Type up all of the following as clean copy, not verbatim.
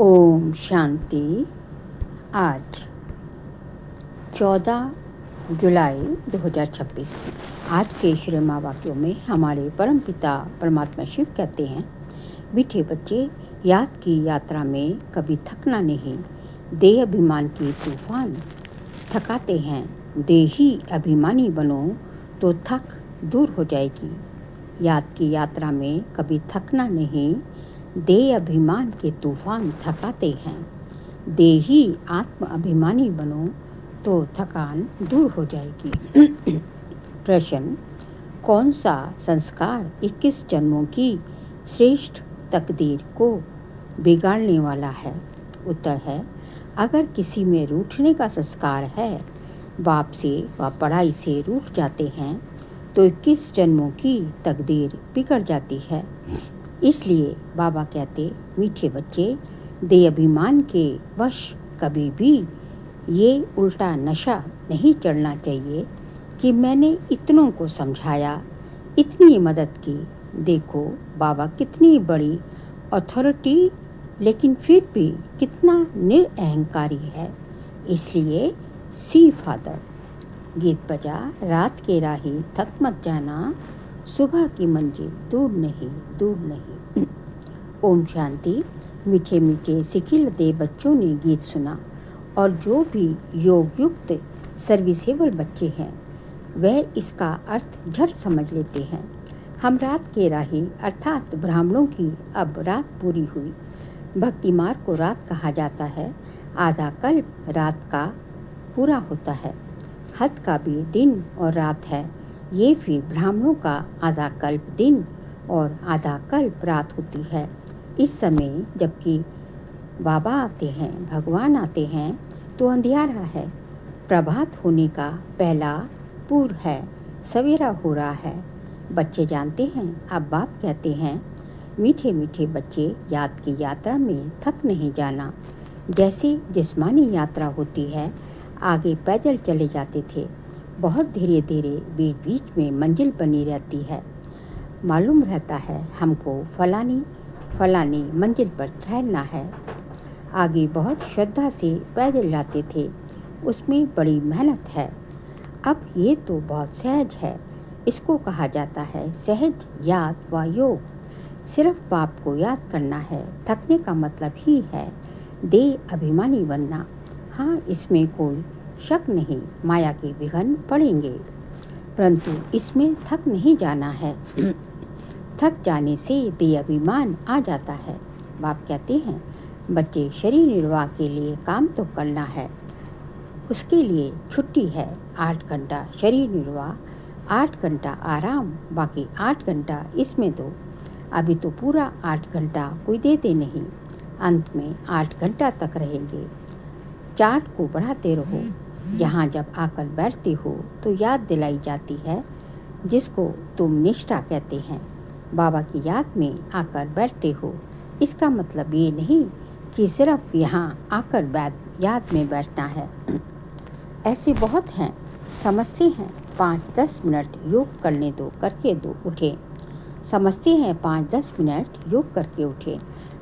ओम शांति। आज 14 जुलाई 2026। आज के श्रीमा वाक्यों में हमारे परम पिता परमात्मा शिव कहते हैं, मीठे बच्चे, याद की यात्रा में कभी थकना नहीं। देह अभिमान की तूफान थकाते हैं। देही अभिमानी बनो तो थक दूर हो जाएगी। याद की यात्रा में कभी थकना नहीं। देह अभिमान के तूफान थकाते हैं। देही आत्म अभिमानी बनो तो थकान दूर हो जाएगी। प्रश्न, कौन सा संस्कार 21 जन्मों की श्रेष्ठ तकदीर को बिगाड़ने वाला है? उत्तर है, अगर किसी में रूठने का संस्कार है, बाप से व पढ़ाई से रूठ जाते हैं, तो 21 जन्मों की तकदीर बिगड़ जाती है। इसलिए बाबा कहते, मीठे बच्चे, देह अभिमान के वश कभी भी ये उल्टा नशा नहीं चढ़ना चाहिए कि मैंने इतनों को समझाया, इतनी मदद की, देखो बाबा कितनी बड़ी अथॉरिटी, लेकिन फिर भी कितना निरअहंकारी है। इसलिए सी फादर। गीत बजा, रात के राही थक मत जाना, सुबह की मंजिल दूर नहीं, दूर नहीं। ओम शांति। मीठे मीठे सिखिलते बच्चों ने गीत सुना, और जो भी योग युक्त सर्विसेबल बच्चे हैं, वह इसका अर्थ झट समझ लेते हैं। हम रात के राही अर्थात ब्राह्मणों की अब रात पूरी हुई। भक्ति मार्ग को रात कहा जाता है। आधा कल्प रात का पूरा होता है। हद का भी दिन और रात है। ये भी ब्राह्मणों का आधा कल्प दिन और आधा कल्प रात होती है। इस समय जबकि बाबा आते हैं, भगवान आते हैं, तो अंधियारा है। प्रभात होने का पहला पूर्व है। सवेरा हो रहा है। बच्चे जानते हैं। अब बाप कहते हैं, मीठे मीठे बच्चे, याद की यात्रा में थक नहीं जाना। जैसे जिस्मानी यात्रा होती है, आगे पैदल चले जाते थे, बहुत धीरे धीरे बीच बीच में मंजिल बनी रहती है। मालूम रहता है हमको फलानी मंजिल पर ठहरना है। आगे बहुत श्रद्धा से पैदल जाते थे, उसमें बड़ी मेहनत है। अब ये तो बहुत सहज है। इसको कहा जाता है सहज याद व योग। सिर्फ बाप को याद करना है। थकने का मतलब ही है देह अभिमानी बनना। हाँ, इसमें कोई शक नहीं, माया के विघ्न पड़ेंगे, परंतु इसमें थक नहीं जाना है। थक जाने से देह अभिमान आ जाता है। बाप कहते हैं, बच्चे, शरीर निर्वाह के लिए काम तो करना है, उसके लिए छुट्टी है। 8 घंटा शरीर निर्वाह, 8 घंटा आराम, बाकी 8 घंटा इसमें दो। अभी तो पूरा 8 घंटा कोई देते नहीं, अंत में 8 घंटा तक रहेंगे। चार्ट को बढ़ाते रहो। यहाँ जब आकर बैठते हो तो याद दिलाई जाती है, जिसको तुम निष्ठा कहते हैं। बाबा की याद में आकर बैठते हो, इसका मतलब ये नहीं कि सिर्फ यहाँ आकर याद में बैठना है। ऐसे बहुत हैं, समझते हैं 5-10 मिनट योग करने दो, करके दो, उठे। समझते हैं 5-10 मिनट योग करके उठे,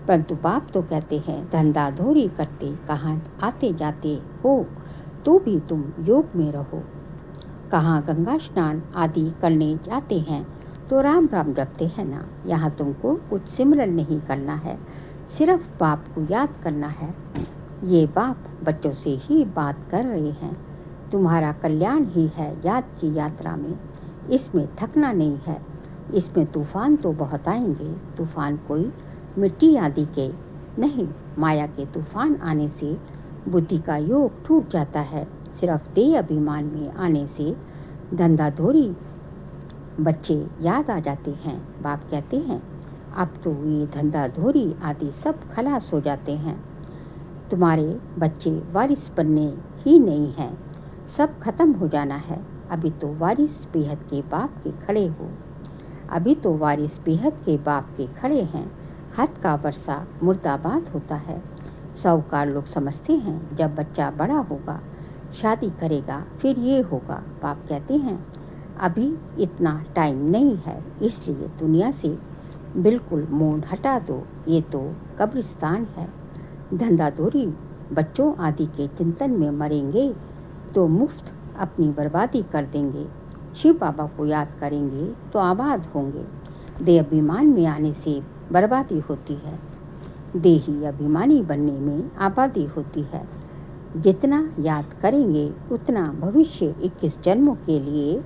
परंतु बाप तो कहते हैं धंधा धोरी करते कहाँ आते जाते हो, तो भी तुम योग में रहो। कहाँ गंगा स्नान आदि करने जाते हैं तो राम राम जपते हैं ना। यहाँ तुमको कुछ सिमरन नहीं करना है, सिर्फ बाप को याद करना है। ये बाप बच्चों से ही बात कर रहे हैं। तुम्हारा कल्याण ही है याद की यात्रा में। इसमें थकना नहीं है। इसमें तूफान तो बहुत आएंगे, तूफान कोई मिट्टी आदि के नहीं। माया के तूफान आने से बुद्धि का योग टूट जाता है। सिर्फ देह अभिमान में आने से धंधाधोरी बच्चे याद आ जाते हैं। बाप कहते हैं, अब तो ये धंधाधोरी आदि सब खलास हो जाते हैं। तुम्हारे बच्चे वारिस बनने ही नहीं हैं, सब खत्म हो जाना है। अभी तो वारिस बेहद के बाप के खड़े हो। अभी तो वारिस बेहद के बाप के खड़े हैं। हद का वर्षा मुर्दाबाद होता है। साहूकार लोग समझते हैं जब बच्चा बड़ा होगा, शादी करेगा, फिर ये होगा। बाप कहते हैं, अभी इतना टाइम नहीं है, इसलिए दुनिया से बिल्कुल मोड़ हटा दो। ये तो कब्रिस्तान है। धंधाधोरी बच्चों आदि के चिंतन में मरेंगे तो मुफ्त अपनी बर्बादी कर देंगे। शिव बाबा को याद करेंगे तो आबाद होंगे। देह अभिमान में आने से बर्बादी होती है, देही अभिमानी बनने में आबादी होती है। जितना याद करेंगे उतना भविष्य 21 जन्मों के लिए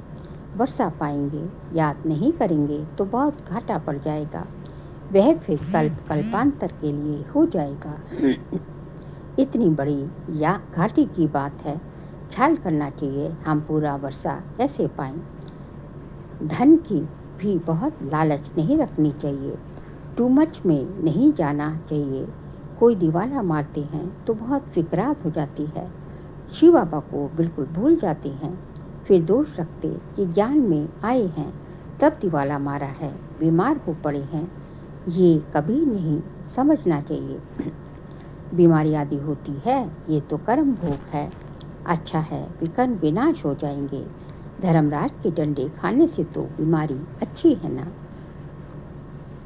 वर्षा पाएंगे। याद नहीं करेंगे तो बहुत घाटा पड़ जाएगा, वह फिर कल्पांतर के लिए हो जाएगा। इतनी बड़ी या घाटी की बात है, ख्याल करना चाहिए हम पूरा वर्षा कैसे पाएं। धन की भी बहुत लालच नहीं रखनी चाहिए, टू मच में नहीं जाना चाहिए। कोई दीवाला मारते हैं तो बहुत फिक्रात हो जाती है। शिव बाबा को बिल्कुल भूल जाते हैं, फिर दोष रखते कि ज्ञान में आए हैं तब दीवाला मारा है, बीमार हो पड़े हैं। ये कभी नहीं समझना चाहिए। बीमारी आदि होती है ये तो कर्म भोग है। अच्छा है विकर्म विनाश हो जाएंगे। धर्मराज के डंडे खाने से तो बीमारी अच्छी है ना।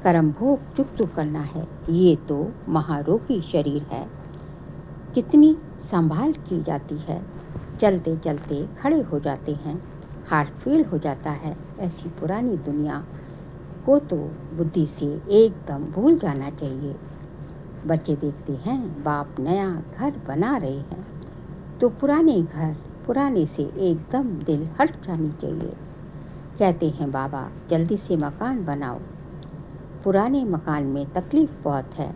कर्म भोग चुप करना है, ये तो महारोगी शरीर है। कितनी संभाल की जाती है, चलते चलते खड़े हो जाते हैं, हार्ट फेल हो जाता है। ऐसी पुरानी दुनिया को तो बुद्धि से एकदम भूल जाना चाहिए। बच्चे देखते हैं बाप नया घर बना रहे हैं तो पुराने से एकदम दिल हट जानी चाहिए। कहते हैं बाबा जल्दी से मकान बनाओ। पुराने मकान में तकलीफ बहुत है,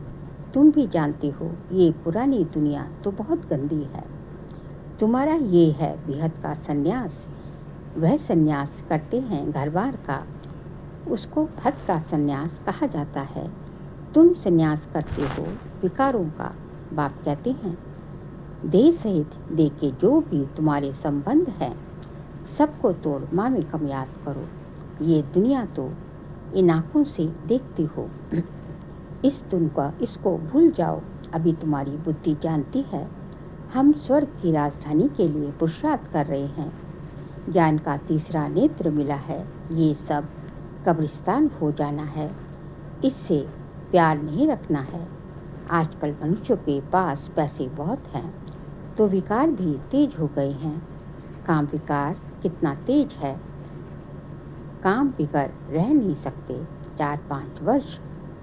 तुम भी जानते हो। ये पुरानी दुनिया तो बहुत गंदी है। तुम्हारा ये है बेहद का सन्यास, वह सन्यास करते हैं घर बार का, उसको हद का सन्यास कहा जाता है। तुम सन्यास करते हो विकारों का। बाप कहते हैं देह सहित देह के जो भी तुम्हारे संबंध हैं सबको तोड़ माँ में कम याद करो। ये दुनिया तो इन आँखों से देखती हो, इसको भूल जाओ। अभी तुम्हारी बुद्धि जानती है हम स्वर्ग की राजधानी के लिए पुरुषार्थ कर रहे हैं। ज्ञान का तीसरा नेत्र मिला है, ये सब कब्रिस्तान हो जाना है, इससे प्यार नहीं रखना है। आजकल मनुष्यों के पास पैसे बहुत हैं तो विकार भी तेज हो गए हैं। काम विकार कितना तेज है, काम बिगड़ रह नहीं सकते। 4-5 वर्ष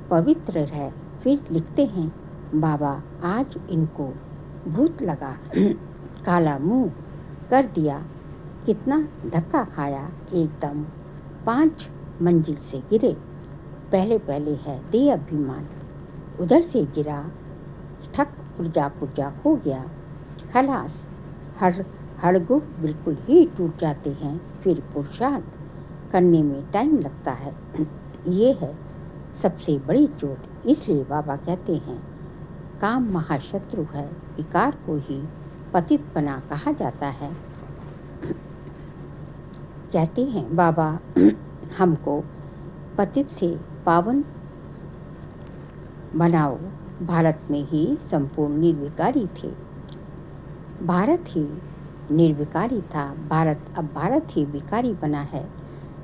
पवित्र रह, फिर लिखते हैं बाबा आज इनको भूत लगा, काला मुंह कर दिया, कितना धक्का खाया, एकदम 5 मंजिल से गिरे। पहले है देह अभिमान, उधर से गिरा, ठक पुर्जा हो गया, खलास। हड़गुड़ बिल्कुल ही टूट जाते हैं, फिर पुरुषार्थ करने में टाइम लगता है। ये है सबसे बड़ी चोट। इसलिए बाबा कहते हैं काम महाशत्रु है, विकार को ही पतितपना कहा जाता है। कहते हैं बाबा हमको पतित से पावन बनाओ। भारत में ही संपूर्ण निर्विकारी थे, भारत ही निर्विकारी था, अब भारत ही विकारी बना है।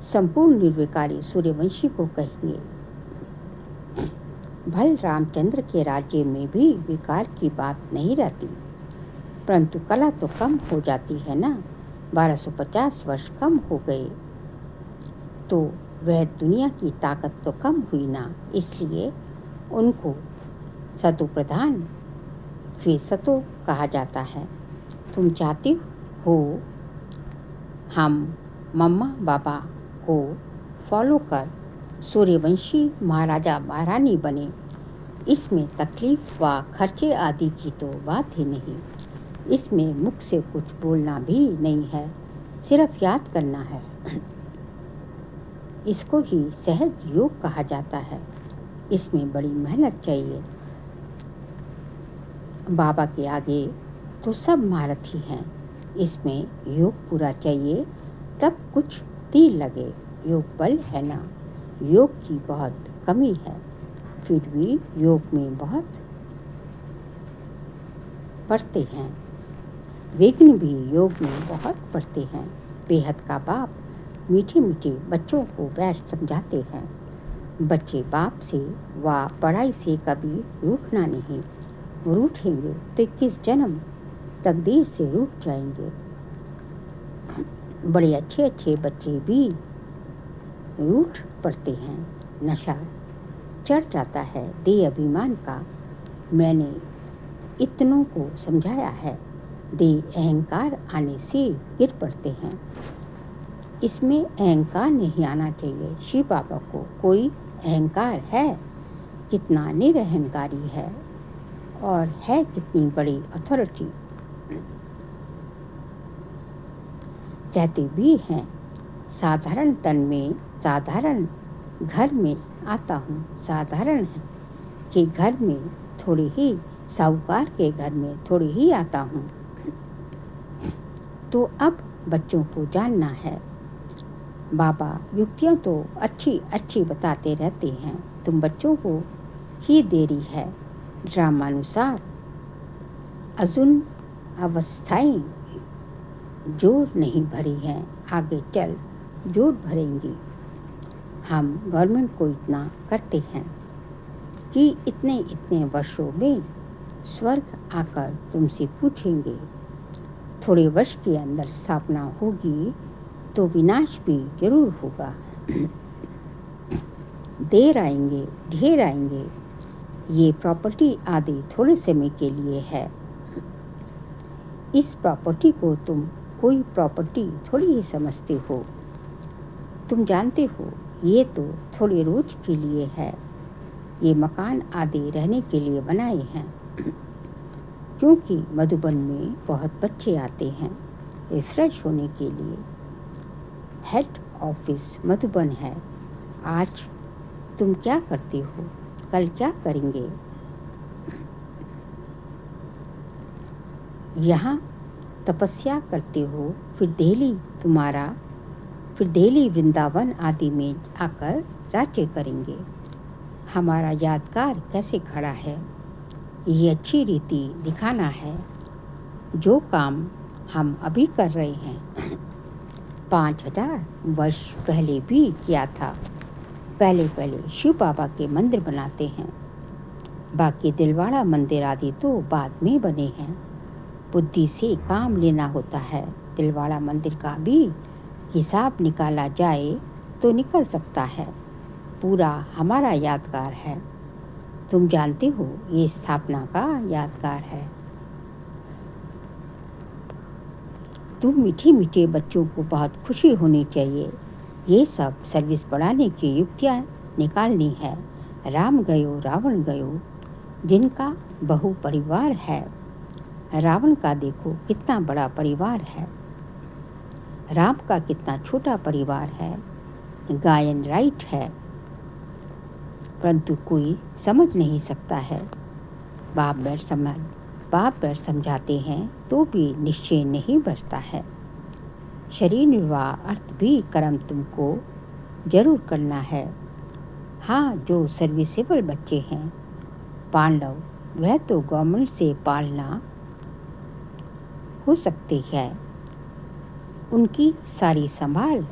संपूर्ण निर्विकारी सूर्यवंशी को कहेंगे। भल रामचंद्र के राज्य में भी विकार की बात नहीं रहती, परंतु कला तो कम हो जाती है ना। 1250 वर्ष कम हो गए तो वह दुनिया की ताकत तो कम हुई ना, इसलिए उनको सतो प्रधान फिर सतो कहा जाता है। तुम चाहते हो हम मम्मा बाबा को फॉलो कर सूर्यवंशी महाराजा महारानी बने, इसमें तकलीफ व खर्चे आदि की तो बात ही नहीं। इसमें मुख से कुछ बोलना भी नहीं है, सिर्फ याद करना है। इसको ही सहज योग कहा जाता है। इसमें बड़ी मेहनत चाहिए। बाबा के आगे तो सब महारथी हैं, इसमें योग पूरा चाहिए तब कुछ तीर लगे। योग बल है ना, योग की बहुत कमी है, फिर भी योग में बहुत पढ़ते हैं। विघ्न भी योग में बहुत पढ़ते हैं। बेहद का बाप मीठे मीठे बच्चों को बैठ समझाते हैं। बच्चे बाप से व पढ़ाई से कभी रूठना नहीं, रूठेंगे तो 21 जन्म तकदीर से रूठ जाएंगे। बड़े अच्छे अच्छे बच्चे भी रूठ पड़ते हैं। नशा चढ़ जाता है देह अभिमान का। मैंने इतनों को समझाया है, देह अहंकार आने से गिर पड़ते हैं। इसमें अहंकार नहीं आना चाहिए। शिव बाबा को कोई अहंकार है? कितना निरअहंकारी है और है कितनी बड़ी अथॉरिटी। कहते भी हैं, साधारण तन में साधारण घर में आता हूँ। साधारण के घर में थोड़ी ही, साहूकार के घर में थोड़ी ही आता हूँ। तो अब बच्चों को जानना है। बाबा युक्तियाँ तो अच्छी अच्छी बताते रहते हैं, तुम बच्चों को ही देरी है। ड्रामानुसार अजुन अवस्थाएं जोर नहीं भरी हैं, आगे चल जोर भरेंगी। हम गवर्नमेंट को इतना करते हैं कि इतने इतने वर्षों में स्वर्ग आकर तुमसे पूछेंगे। थोड़े वर्ष के अंदर स्थापना होगी तो विनाश भी जरूर होगा। देर आएंगे, ढेर आएंगे। ये प्रॉपर्टी आदि थोड़े समय के लिए है। इस प्रॉपर्टी को तुम कोई प्रॉपर्टी थोड़ी ही समझते हो। तुम जानते हो ये तो थोड़े रोज के लिए है। ये मकान आदि रहने के लिए बनाए हैं, क्योंकि मधुबन में बहुत बच्चे आते हैं रिफ्रेश होने के लिए। हेड ऑफिस मधुबन है। आज तुम क्या करते हो, कल क्या करेंगे? यहाँ तपस्या करते हो, फिर दिल्ली वृंदावन आदि में आकर राज्य करेंगे। हमारा यादगार कैसे खड़ा है, ये अच्छी रीति दिखाना है। जो काम हम अभी कर रहे हैं 5000 वर्ष पहले भी किया था। पहले शिव बाबा के मंदिर बनाते हैं, बाकी दिलवाड़ा मंदिर आदि तो बाद में बने हैं। बुद्धि से काम लेना होता है। दिलवाड़ा मंदिर का भी हिसाब निकाला जाए तो निकल सकता है। पूरा हमारा यादगार है। तुम जानते हो ये स्थापना का यादगार है। तुम मीठे मीठे बच्चों को बहुत खुशी होनी चाहिए। ये सब सर्विस बढ़ाने की युक्तियाँ निकालनी है। राम गयो रावण गयो, जिनका बहु परिवार है। रावण का देखो कितना बड़ा परिवार है, राम का कितना छोटा परिवार है। गायन राइट है, परंतु कोई समझ नहीं सकता है। बाप बैर समझाते हैं तो भी निश्चय नहीं बढ़ता है। शरीर निर्वाह अर्थ भी कर्म तुमको जरूर करना है। हाँ, जो सर्विसेबल बच्चे हैं पांडव, वह तो गवर्नमेंट से पालना हो सकती है। उनकी सारी संभाल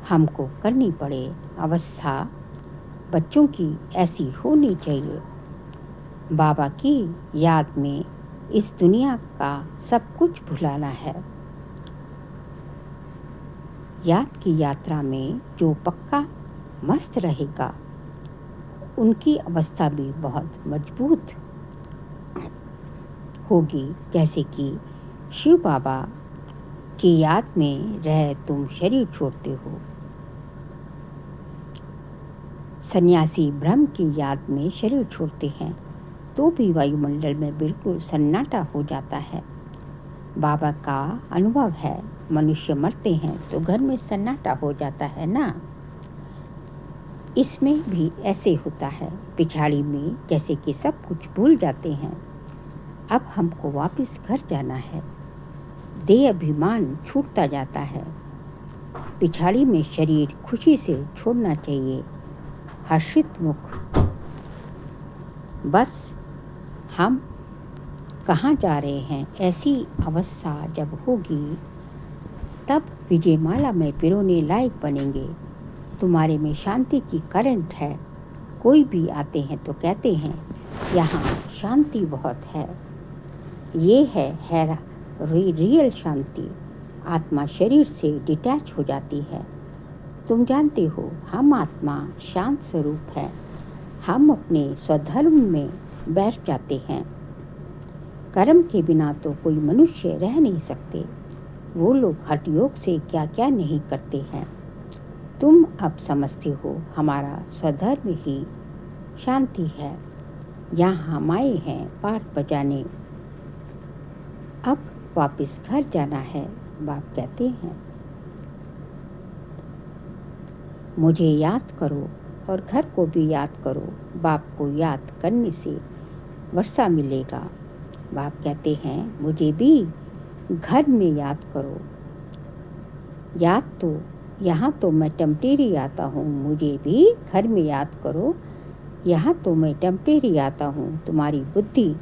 हमको करनी पड़े। अवस्था बच्चों की ऐसी होनी चाहिए। बाबा की याद में इस दुनिया का सब कुछ भुलाना है। याद की यात्रा में जो पक्का मस्त रहेगा, उनकी अवस्था भी बहुत मजबूत होगी। जैसे कि शिव बाबा की याद में रह तुम शरीर छोड़ते हो। सन्यासी ब्रह्म की याद में शरीर छोड़ते हैं तो भी वायुमंडल में बिल्कुल सन्नाटा हो जाता है। बाबा का अनुभव है, मनुष्य मरते हैं तो घर में सन्नाटा हो जाता है ना। इसमें भी ऐसे होता है। पिछाड़ी में जैसे कि सब कुछ भूल जाते हैं। अब हमको वापस घर जाना है। देह अभिमान छूटता जाता है। पिछाड़ी में शरीर खुशी से छोड़ना चाहिए। हर्षित मुख। बस हम कहाँ जा रहे हैं, ऐसी अवस्था जब होगी तब विजयमाला में पिरोने लायक बनेंगे। तुम्हारे में शांति की करंट है। कोई भी आते हैं तो कहते हैं यहाँ शांति बहुत है। ये है रियल शांति। आत्मा शरीर से डिटैच हो जाती है। तुम जानते हो, हम आत्मा शांत स्वरूप है। हम अपने स्वधर्म में बैठ जाते हैं। कर्म के बिना तो कोई मनुष्य रह नहीं सकते। वो लोग हठ योग से क्या क्या नहीं करते हैं। तुम अब समझते हो, हमारा स्वधर्म ही शांति है। यहाँ हम आए हैं पाठ बजाने। अब वापस घर जाना है। बाप कहते हैं, मुझे याद करो और घर को भी याद करो। बाप को याद करने से वर्षा मिलेगा। बाप कहते हैं, मुझे भी घर में याद करो। याद तो यहाँ तो मैं टेम्परेरी आता हूँ, मुझे भी घर में याद करो। यहाँ तो मैं टेम्परेरी आता हूँ। तुम्हारी बुद्धि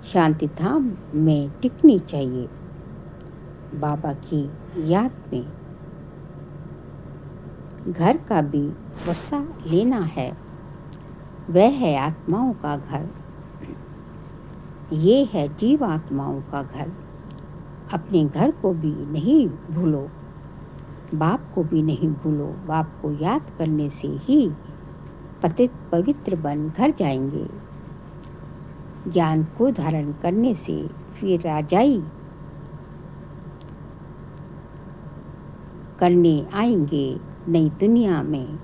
शांति धाम में टिकनी चाहिए, बाबा की याद में। घर का भी वर्षा लेना है। वह है आत्माओं का घर। ये है जीव आत्माओं का घर। अपने घर को भी नहीं भूलो, बाप को भी नहीं भूलो। बाप को याद करने से ही पतित पवित्र बन घर जाएंगे। ज्ञान को धारण करने से फिर राजाई करने आएंगे नई दुनिया में।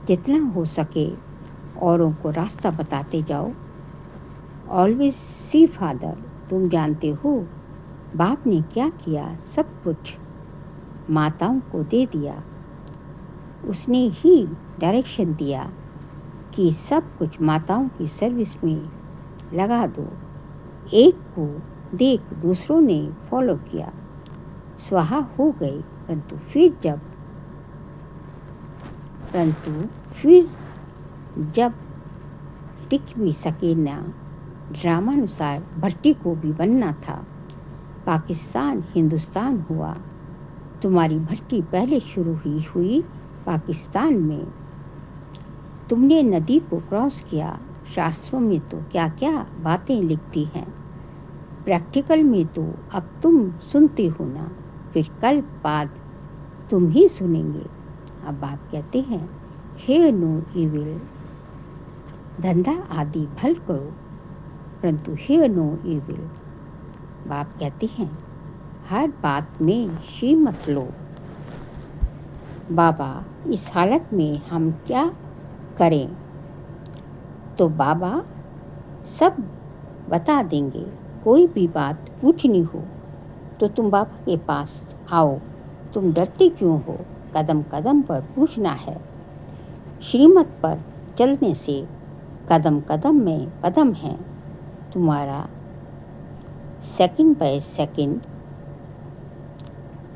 जितना हो सके औरों को रास्ता बताते जाओ। Always see father. तुम जानते हो बाप ने क्या किया? सब कुछ माताओं को दे दिया। उसने ही डायरेक्शन दिया कि सब कुछ माताओं की सर्विस में लगा दो। एक को देख दूसरों ने फॉलो किया, स्वाहा हो गए। परंतु फिर जब टिक भी सके ना, ड्रामानुसार भट्टी को भी बनना था। पाकिस्तान हिंदुस्तान हुआ। तुम्हारी भट्टी पहले शुरू ही हुई पाकिस्तान में। तुमने नदी को क्रॉस किया। शास्त्रों में तो क्या क्या बातें लिखती हैं, प्रैक्टिकल में तो अब तुम सुनते हो ना, फिर कल बाद तुम ही सुनेंगे। अब बाप कहते हैं, हे नो इविल, धंधा आदि भल करो, परंतु हे नो इविल। बाप कहते हैं, हर बात में शी मत लो। बाबा, इस हालत में हम क्या करें? तो बाबा सब बता देंगे। कोई भी बात पूछनी हो तो तुम बाबा के पास आओ। तुम डरते क्यों हो? कदम कदम पर पूछना है। श्रीमत पर चलने से कदम कदम में पदम है। तुम्हारा सेकंड बाय सेकंड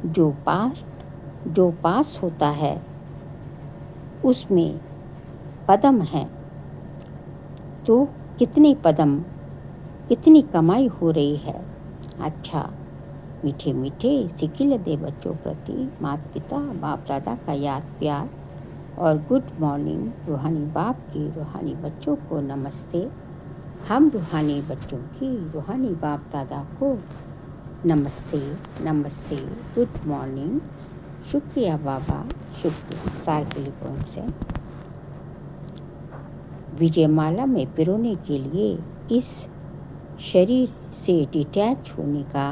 जो पास होता है उसमें पदम है। तो कितने पदम, कितनी कमाई हो रही है। अच्छा, मीठे मीठे सिखिल दे बच्चों प्रति माता पिता बाप दादा का याद प्यार और गुड मॉर्निंग। रूहानी बाप की रूहानी बच्चों को नमस्ते। हम रूहानी बच्चों की रूहानी बाप दादा को नमस्ते नमस्ते, गुड मॉर्निंग। शुक्रिया बाबा, शुक्रिया। सार्वलिकों से विजयमाला में पिरोने के लिए इस शरीर से डिटैच होने का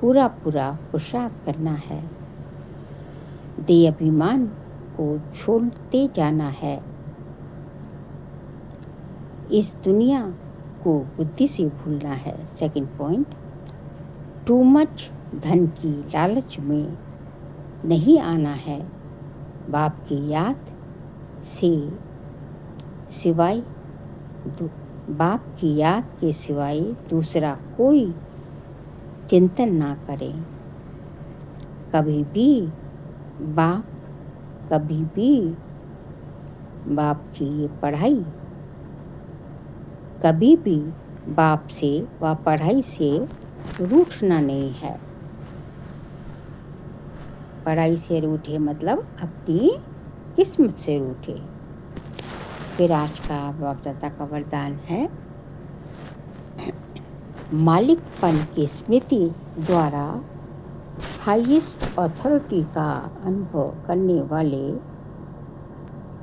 पूरा पुरुषार्थ करना है। देह अभिमान को छोड़ते जाना है। इस दुनिया को बुद्धि से भूलना है। सेकंड पॉइंट, टू मच धन की लालच में नहीं आना है। बाप की याद से सिवाय बाप की याद के सिवाय दूसरा कोई चिंतन ना करें। कभी भी बाप की ये पढ़ाई, कभी भी बाप से व पढ़ाई से रूठना नहीं है। पढ़ाई से रूठे मतलब अपनी किस्मत से रूठे। फिर आज का बाप-दादा का वरदान है, मालिकपन की स्मृति द्वारा हाईएस्ट अथॉरिटी का अनुभव करने वाले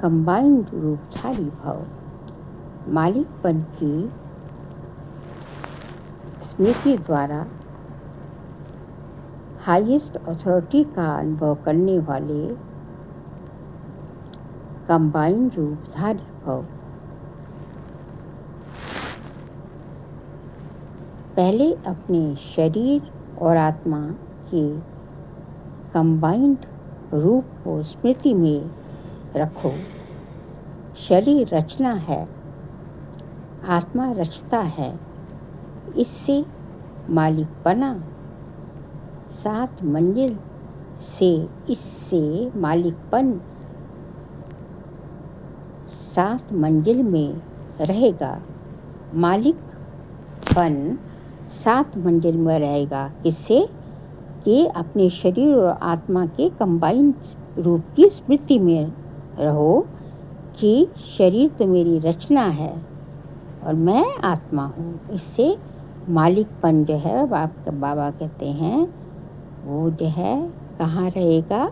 कंबाइंड रूपधारी भव। मालिकपन की स्मृति द्वारा हाईएस्ट अथॉरिटी का अनुभव करने वाले कंबाइंड रूपधारी भव। पहले अपने शरीर और आत्मा के कंबाइंड रूप को स्मृति में रखो। शरीर रचना है, आत्मा रचता है। इससे मालिकपना 7 मंजिल से इससे मालिकपन 7 मंजिल में रहेगा। मालिकपन 7 मंजिल में रहेगा। किससे? कि अपने शरीर और आत्मा के कंबाइंड रूप की स्मृति में रहो कि शरीर तो मेरी रचना है और मैं आत्मा हूँ। इससे मालिकपन जो है बाबा कहते हैं वो जो है कहाँ रहेगा?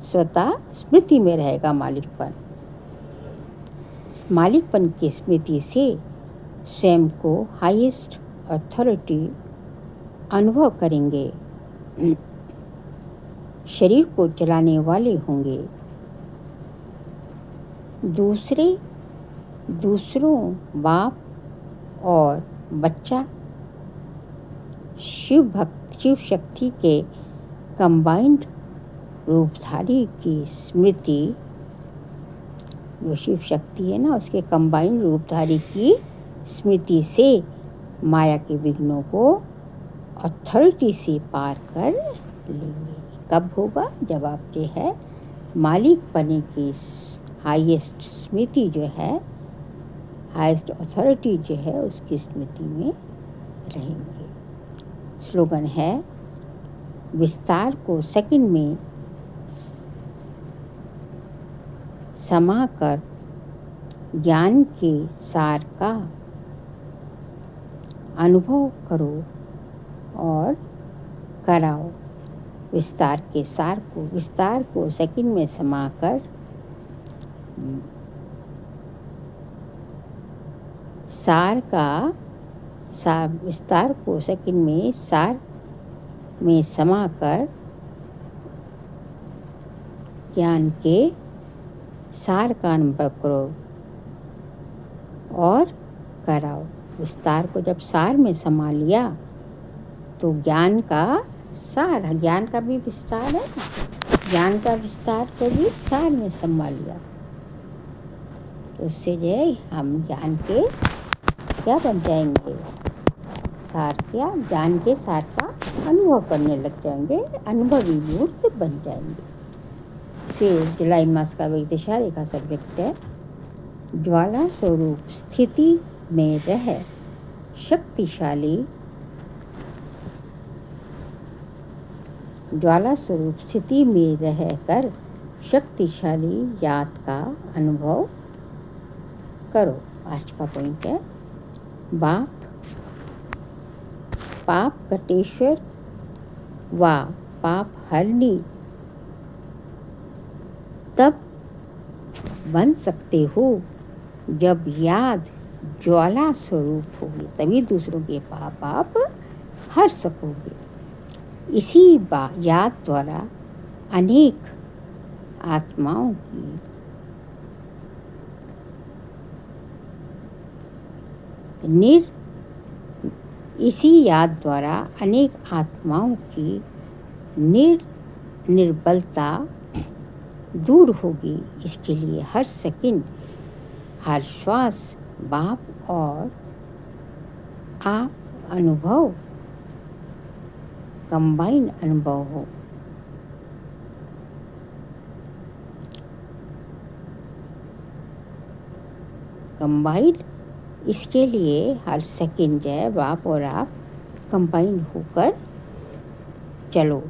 स्वतः स्मृति में रहेगा मालिकपन। मालिकपन की स्मृति से स्वयं को हाईएस्ट अथॉरिटी अनुभव करेंगे। शरीर को चलाने वाले होंगे। दूसरों बाप और बच्चा शिव शक्ति के कंबाइंड रूपधारी की स्मृति, जो शिव शक्ति है ना, उसके कंबाइंड रूपधारी की स्मृति से माया के विघ्नों को अथॉरिटी से पार कर लेंगे। कब होगा? जब आप जो है मालिकपने की हाईएस्ट स्मृति जो है, हाईएस्ट अथॉरिटी जो है, उसकी स्मृति में रहेंगे। स्लोगन है, विस्तार को सेकंड में समाकर ज्ञान के सार का अनुभव करो और कराओ। विस्तार को सेकंड में समाकर विस्तार को सेकंड में सार में समाकर ज्ञान के सार का अनुभव करो और कराओ। विस्तार को जब सार में समा लिया तो ज्ञान का सार, ज्ञान का भी विस्तार है, ज्ञान का विस्तार को भी सार में समा लिया तो उससे जो है हम ज्ञान के क्या बन जाएंगे? सार क्या? ज्ञान के सार का अनुभव करने लग जाएंगे, अनुभवी मूर्त बन जाएंगे। फिर जुलाई मास का विदिशा रेखा सब्जेक्ट है, ज्वाला स्वरूप स्थिति में रह शक्तिशाली, ज्वाला स्वरूप स्थिति में रहकर शक्तिशाली याद का अनुभव करो। आज का पॉइंट है, पाप कटेश्वर व पाप हरनी तब बन सकते हो जब याद ज्वाला स्वरूप होगी, तभी दूसरों के पाप आप हर सकोगे। इसी याद द्वारा अनेक आत्माओं की इसी याद द्वारा अनेक आत्माओं की निर्बलता दूर होगी। इसके लिए हर सेकंड, हर श्वास बाप और आप अनुभव, कंबाइन अनुभव हो। कंबाइंड, इसके लिए हर सेकंड जो है बाप और आप कंबाइन होकर चलो।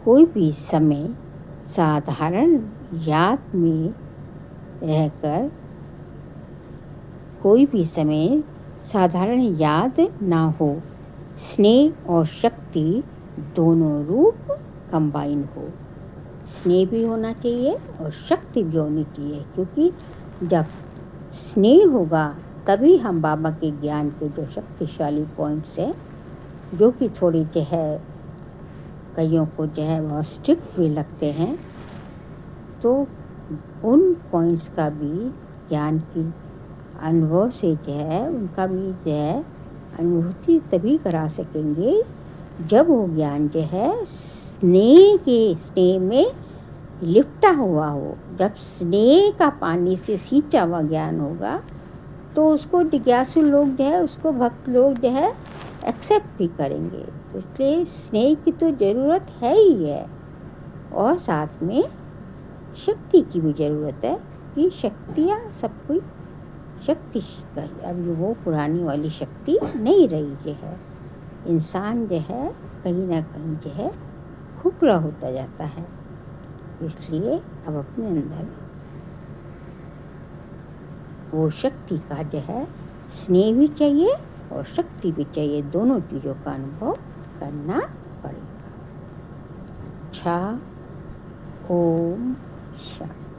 कोई भी समय साधारण याद में रहकर कोई भी समय साधारण याद ना हो। स्नेह और शक्ति दोनों रूप कंबाइन हो। स्नेह भी होना चाहिए और शक्ति भी होनी चाहिए, क्योंकि जब स्नेह होगा तभी हम बाबा के ज्ञान के जो शक्तिशाली पॉइंट्स हैं, जो कि थोड़ी जो है कईयों को जो है बहुत स्ट्रिक्ट भी लगते हैं, तो उन पॉइंट्स का भी ज्ञान की अनुभव से जो है उनका भी जो है अनुभूति तभी करा सकेंगे जब वो ज्ञान जो है स्नेह में लिपटा हुआ हो। जब स्नेह का पानी से सींचा हुआ ज्ञान होगा तो उसको जिज्ञासु लोग जो है, उसको भक्त लोग जो है एक्सेप्ट भी करेंगे। तो इसलिए स्नेह की तो ज़रूरत है ही है, और साथ में शक्ति की भी ज़रूरत है कि शक्तियाँ सब कोई शक्ति कर, अब वो पुरानी वाली शक्ति नहीं रही जो है। इंसान जो है कहीं ना कहीं जो है खोखला होता जाता है। इसलिए अब अपने अंदर वो शक्ति का जो है स्नेह भी चाहिए और शक्ति भी चाहिए, दोनों चीज़ों का अनुभव करना पड़ेगा। अच्छा, ओम शांति।